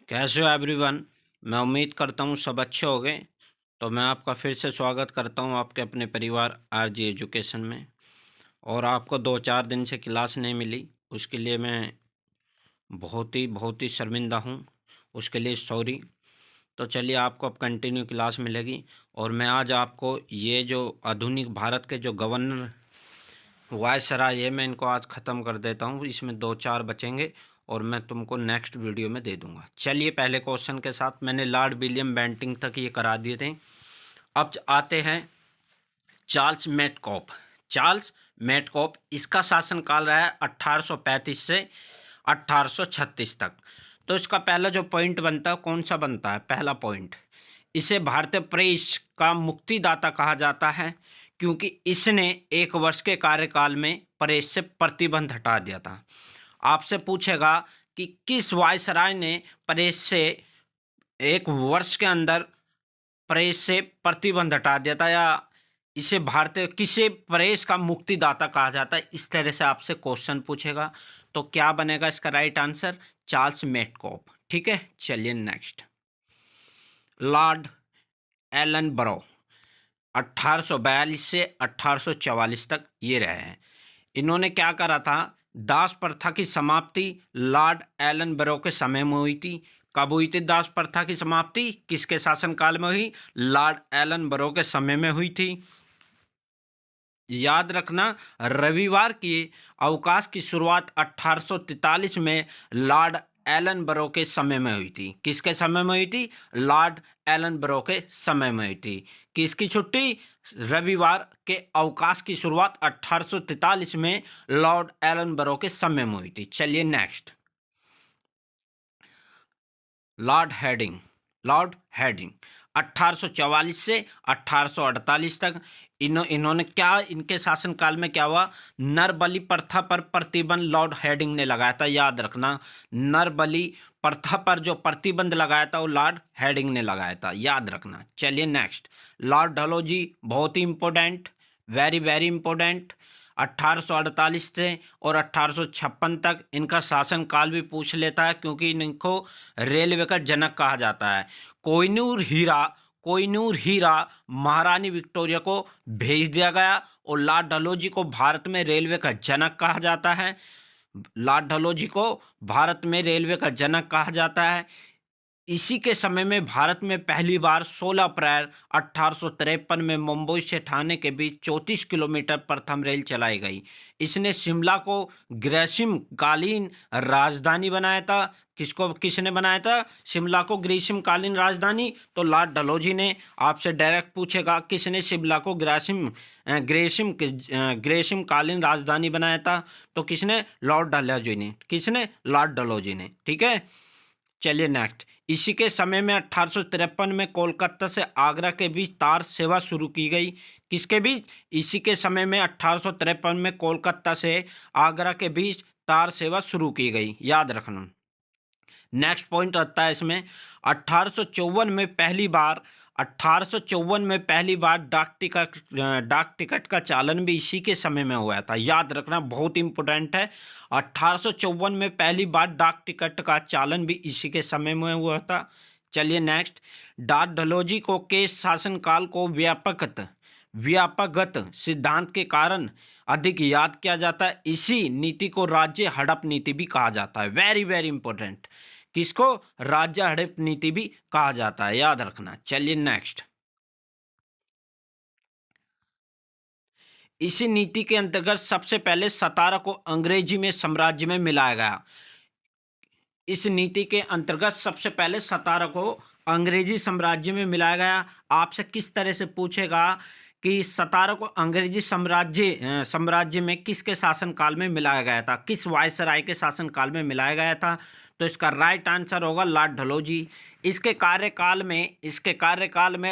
कैसे हो एवरीवन। मैं उम्मीद करता हूँ सब अच्छे हो गए। तो मैं आपका फिर से स्वागत करता हूँ आपके अपने परिवार आरजी एजुकेशन में। और आपको 2-4 दिन से क्लास नहीं मिली, उसके लिए मैं बहुत ही शर्मिंदा हूँ। उसके लिए सॉरी। तो चलिए, आपको अब कंटिन्यू क्लास मिलेगी। और मैं आज आपको ये जो आधुनिक भारत के जो गवर्नर वायसराय, ये मैं इनको आज ख़त्म कर देता हूँ। इसमें 2-4 बचेंगे और मैं तुमको नेक्स्ट वीडियो में दे दूंगा। चलिए, पहले क्वेश्चन के साथ मैंने लॉर्ड विलियम बेंटिंग तक ये करा दिए थे। अब आते हैं चार्ल्स मेटकॉफ। चार्ल्स मेटकॉफ, इसका शासनकाल रहा है 1835 से 1836 तक। तो इसका पहला जो पॉइंट बनता है, कौन सा बनता है? पहला पॉइंट, इसे भारतीय प्रेस का मुक्तिदाता कहा जाता है क्योंकि इसने 1 वर्ष के कार्यकाल में प्रेस से प्रतिबंध हटा दिया था। आपसे पूछेगा कि किस वायसराय ने प्रेस से 1 वर्ष के अंदर प्रेस से प्रतिबंध हटा दिया था, या इसे भारतीय किसे प्रेस का मुक्तिदाता कहा जाता है, इस तरह से आपसे क्वेश्चन पूछेगा। तो क्या बनेगा इसका राइट आंसर? Charles Metcalfe. ठीक है, चलिए नेक्स्ट। लॉर्ड एलन बरो 1842 से 1844 तक ये रहे हैं। इन्होंने क्या करा था? दास प्रथा की समाप्ति लॉर्ड एलन बरो के समय में हुई थी। कब हुई थी दास प्रथा की समाप्ति? किसके शासनकाल में हुई? लॉर्ड एलन बरो के समय में हुई थी। याद रखना, रविवार की अवकाश की शुरुआत 1843 में लॉर्ड एलन बरो के समय में हुई थी। किसके समय में हुई थी? लॉर्ड एलन बरो के समय में हुई थी। किसकी छुट्टी? रविवार के अवकाश की शुरुआत 1843 में लॉर्ड एलन बरो के समय में हुई थी। चलिए next. Lord heading. Lord heading 1844 से 1848 तक इन्होंने क्या, इनके शासनकाल में क्या हुआ? नरबलि प्रथा पर प्रतिबंध लॉर्ड हेडिंग ने लगाया था। याद रखना, नरबलि प्रथा पर जो प्रतिबंध लगाया था वो लॉर्ड हेडिंग ने लगाया था। याद रखना। चलिए नेक्स्ट। लॉर्ड डलहौजी, बहुत ही इंपॉर्टेंट, वेरी वेरी इंपॉर्टेंट। 1848 से और 1856 तक इनका शासनकाल भी पूछ लेता है क्योंकि इनको रेलवे का जनक कहा जाता है। कोहिनूर हीरा महारानी विक्टोरिया को भेज दिया गया और लॉर्ड डलहौजी को भारत में रेलवे का जनक कहा जाता है। लॉर्ड डलहौजी को भारत में रेलवे का जनक कहा जाता है। इसी के समय में भारत में पहली बार 16 अप्रैल 1853 में मुंबई से ठाणे के बीच 34 किलोमीटर प्रथम रेल चलाई गई। इसने शिमला को ग्रीष्मकालीन राजधानी बनाया था। किसने बनाया था शिमला को ग्रीष्मकालीन राजधानी? तो लॉर्ड डलहौजी ने। आपसे डायरेक्ट पूछेगा किसने शिमला को ग्रीष्मकालीन राजधानी बनाया था? तो किसने? लॉर्ड डलहौजी ने। किसने? लॉर्ड डलहौजी ने। ठीक है, चलिए नेक्स्ट। इसी के समय में 1853 में कोलकाता से आगरा के बीच तार सेवा शुरू की गई। किसके बीच? इसी के समय में 1853 में कोलकाता से आगरा के बीच तार सेवा शुरू की गई। याद रखना। नेक्स्ट पॉइंट आता है इसमें 1854 में पहली बार 1854 में पहली बार डाक टिकट का चालन भी इसी के समय में हुआ था। याद रखना, बहुत इंपॉर्टेंट है। 1854 में पहली बार डाक टिकट का चालन भी इसी के समय में हुआ था। चलिए नेक्स्ट। लॉर्ड डलहौजी को के शासनकाल को व्यापकगत सिद्धांत के कारण अधिक याद किया जाता है। इसी नीति को राज्य हड़प नीति भी कहा जाता है। Very very important. किसको? राज्य हड़प नीति भी कहा जाता है। याद रखना। चलिए नेक्स्ट। इसी नीति के अंतर्गत सबसे पहले सतारा को अंग्रेजी में साम्राज्य में मिलाया गया। इस नीति के अंतर्गत सबसे पहले सतारा को अंग्रेजी साम्राज्य में मिलाया गया। आपसे किस तरह से पूछेगा कि सतारा को अंग्रेजी साम्राज्य में किसके शासनकाल में मिलाया गया था? किस वायसराय के शासनकाल में मिलाया गया था? तो इसका राइट आंसर होगा लॉर्ड डलहौजी। इसके कार्यकाल में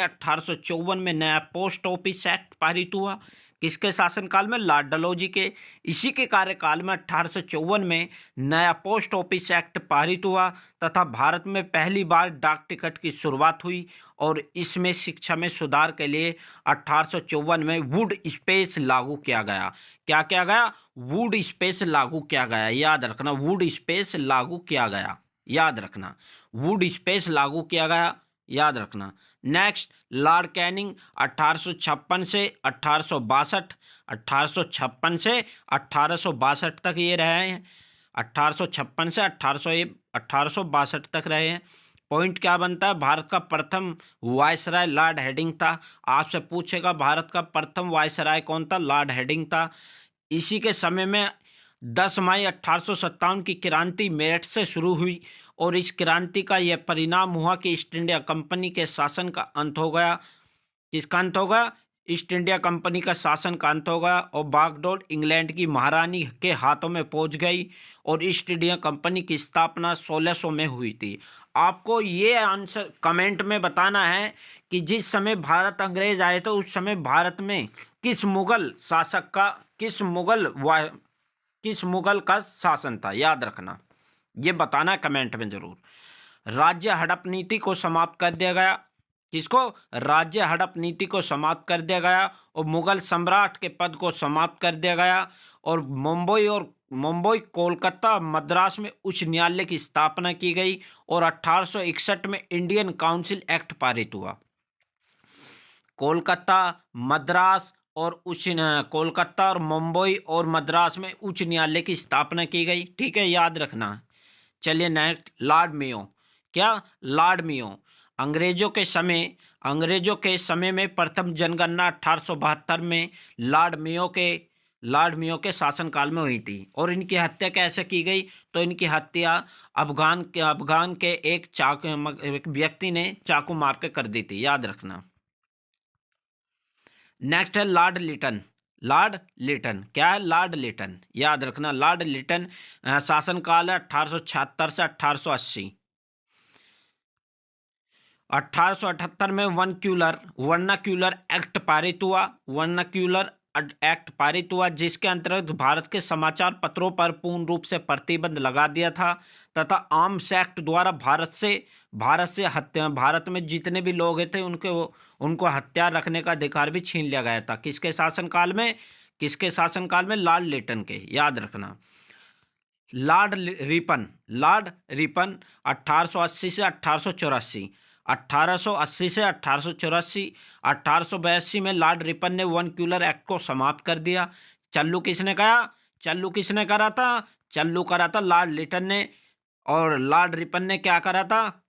1854 में नया पोस्ट ऑफिस एक्ट पारित हुआ। किसके शासनकाल में? लॉर्ड डलहौजी के। इसी के कार्यकाल में 1854 में नया पोस्ट ऑफिस एक्ट पारित हुआ तथा भारत में पहली बार डाक टिकट की शुरुआत हुई और इसमें शिक्षा में सुधार के लिए 1854 में वुड स्पेस लागू किया गया। क्या किया गया? वुड स्पेस लागू किया गया। याद रखना, वुड स्पेस लागू किया गया। याद रखना। वुड स्पेस लागू किया गया, याद रखना। नेक्स्ट, लॉर्ड कैनिंग 1856 से 1862, 1856 से 1862 तक ये रहे हैं, 1856 से 1862 तक रहे हैं। पॉइंट क्या बनता है, भारत का प्रथम वायसराय लॉर्ड हेडिंग था। आपसे पूछेगा भारत का प्रथम वायसराय कौन था, लॉर्ड हेडिंग था। इसी के समय में 10 मई 1857 की क्रांति मेरठ से शुरू हुई और इस क्रांति का यह परिणाम हुआ कि ईस्ट इंडिया कंपनी के शासन का अंत हो गया। किसका अंत हो गया, ईस्ट इंडिया कंपनी का शासन का अंत हो गया और बागडोर इंग्लैंड की महारानी के हाथों में पहुंच गई और ईस्ट इंडिया कंपनी की स्थापना 1600 में हुई थी। आपको ये आंसर कमेंट में बताना है कि जिस समय भारत अंग्रेज आए थे उस समय भारत में किस मुगल शासक का, किस मुगल का शासन था, याद रखना। ये बताना कमेंट में जरूर। राज्य हड़प नीति को समाप्त कर दिया गया। किसको, राज्य हड़प नीति को समाप्त कर दिया गया और मुगल सम्राट के पद को समाप्त कर दिया गया और मुंबई, कोलकाता, मद्रास में उच्च न्यायालय की स्थापना की गई और 1861 में इंडियन काउंसिल एक्ट पारित हुआ। कोलकाता, मद्रास और कोलकाता और मुंबई और मद्रास में उच्च न्यायालय की स्थापना की गई। ठीक है, याद रखना। चलिए नेक्स्ट, लॉर्ड मेयो। क्या, लॉर्ड मेयो। अंग्रेजों के समय में प्रथम जनगणना 1872 में लॉर्ड मेयो के शासनकाल में हुई थी और इनकी हत्या कैसे की गई, तो इनकी हत्या अफगान के एक व्यक्ति ने चाकू मार के कर दी थी, याद रखना। नेक्स्ट है लॉर्ड लिटन। लॉर्ड लिटन क्या है, लॉर्ड लिटन, याद रखना। लॉर्ड लिटन शासनकाल है 1876 से 1880। 1878 में वर्नाक्यूलर एक्ट पारित हुआ। वर्नाक्यूलर एक्ट पारित हुआ जिसके अंतर्गत भारत के समाचार पत्रों पर पूर्ण रूप से प्रतिबंध लगा दिया था तथा आर्म्स एक्ट द्वारा भारत में जितने भी लोग थे उनको हथियार रखने का अधिकार भी छीन लिया गया था। किसके शासनकाल में, लॉर्ड लिटन के, याद रखना। लॉर्ड रिपन 1880 से 1884, 1880 से 1884, 1882 में लॉर्ड रिपन ने वर्नाक्यूलर एक्ट को समाप्त कर दिया। चालू किसने करा था, करा था लॉर्ड लिटन ने। और लॉर्ड रिपन ने क्या करा था,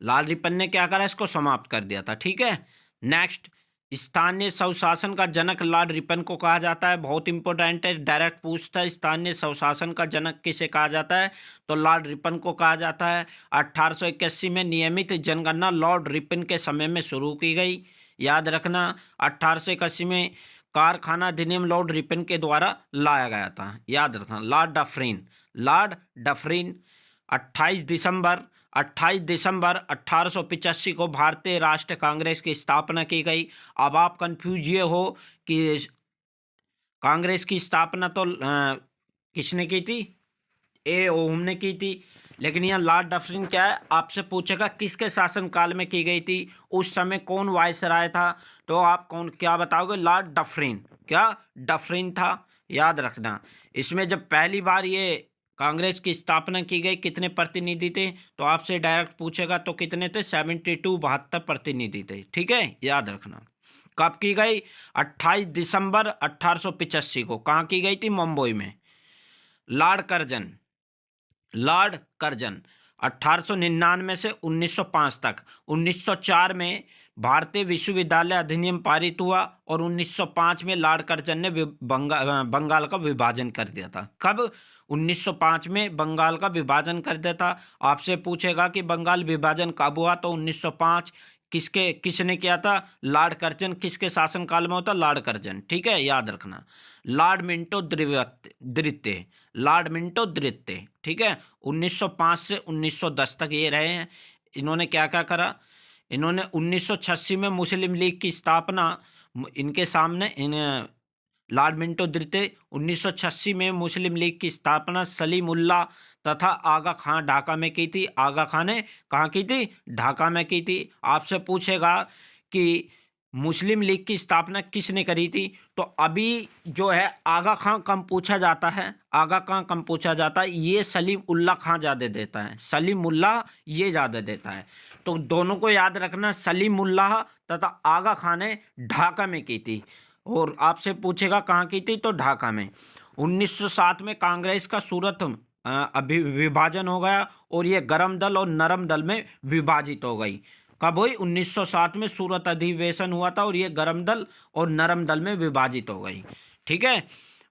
लॉर्ड रिपन ने क्या करा, इसको समाप्त कर दिया था। ठीक है। नेक्स्ट, स्थानीय स्वशासन का जनक लॉर्ड रिपन को कहा जाता है। बहुत इंपॉर्टेंट है, डायरेक्ट पूछता है स्थानीय स्वशासन का जनक किसे कहा जाता है, तो लॉर्ड रिपन को कहा जाता है। 1881 में नियमित जनगणना लॉर्ड रिपन के समय में शुरू की गई, याद रखना। 1881 में कारखाना अधिनियम लॉर्ड रिपन के द्वारा लाया गया था, याद रखना। लॉर्ड डफरिन 28 दिसंबर 1885 को भारतीय राष्ट्रीय कांग्रेस की स्थापना की गई। अब आप कंफ्यूज ये हो कि कांग्रेस की स्थापना तो किसने की थी, ओम ने की थी, लेकिन यहाँ लॉर्ड डफरिन क्या है, आपसे पूछेगा किसके शासनकाल में की गई थी, उस समय कौन वायसराय था, तो आप क्या बताओगे, लॉर्ड डफरिन। क्या, डफरिन था, याद रखना। इसमें जब पहली बार ये कांग्रेस की स्थापना की गई कितने प्रतिनिधि थे, तो आपसे डायरेक्ट पूछेगा तो कितने थे, 72 प्रतिनिधि थे। ठीक है, याद रखना। कब की गई, 28 दिसंबर 1885 को। कहाँ की गई थी, मुंबई में। लॉर्ड कर्जन 1899 से 1905 तक। 1904 में भारतीय विश्वविद्यालय अधिनियम पारित हुआ और 1905 में लॉर्ड कर्जन ने बंगाल का विभाजन कर दिया था। कब, 1905 में बंगाल का विभाजन कर दिया था। आपसे पूछेगा कि बंगाल विभाजन कब हुआ, तो 1905। किसने किया था, लॉर्ड कर्जन। किसके शासनकाल में होता, लॉर्ड कर्जन। ठीक है, याद रखना। लॉर्ड मिंटो द्वितीय, ठीक है, 1905 से 1910 तक ये रहे हैं। इन्होंने क्या क्या करा, इन्होंने 1986 में मुस्लिम लीग की स्थापना, इनके सामने लॉर्ड मिंटो द्वितीय 1986 में मुस्लिम लीग की स्थापना सलीमुल्लाह तथा आगा खां ढाका में की थी। आगा खां ने कहाँ की थी, ढाका में की थी। आपसे पूछेगा कि मुस्लिम लीग की स्थापना किसने करी थी? तो अभी जो है आगा खां कम पूछा जाता है, आगा खां कम पूछा जाता है, ये सलीम उल्लाह खां ज़्यादा देता है, सलीम उल्लाह ये ज़्यादा देता है। तो दोनों को याद रखना, सलीम उल्लाह तथा आगा खां ने ढाका में की थी। और आपसे पूछेगा कहाँ की थी, तो ढाका में। 1907 में कांग्रेस का सूरत अभी विभाजन हो गया और ये गर्म दल और नरम दल में विभाजित हो गई। कब हुई? 1907 में सूरत अधिवेशन हुआ था और ये गर्म दल और नरम दल में विभाजित हो गई। ठीक है।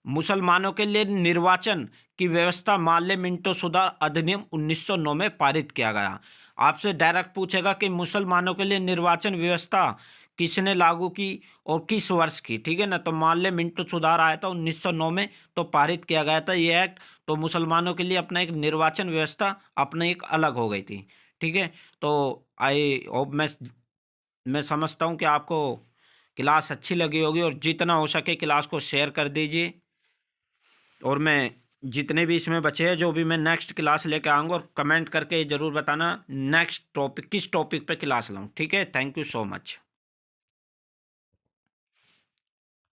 मुसलमानों के लिए निर्वाचन की व्यवस्था माल्य मिंटो सुधार अधिनियम 1909 में पारित किया गया। आपसे डायरेक्ट पूछेगा कि मुसलमानों के लिए निर्वाचन व्यवस्था किसने लागू की और किस वर्ष की। ठीक है ना। तो माल्य मिंटो सुधार आया था 1909 में, तो पारित किया गया था ये एक्ट। तो मुसलमानों के लिए अपना एक निर्वाचन व्यवस्था अपने एक अलग हो गई थी। ठीक है। तो आई होप मैं समझता हूँ कि आपको क्लास अच्छी लगी होगी, और जितना हो सके क्लास को शेयर कर दीजिए। और मैं जितने भी इसमें बचे हैं, जो भी मैं नेक्स्ट क्लास लेके आऊँगा, और कमेंट करके ज़रूर बताना नेक्स्ट टॉपिक किस टॉपिक पे क्लास लाऊँ। ठीक है। Thank you so much.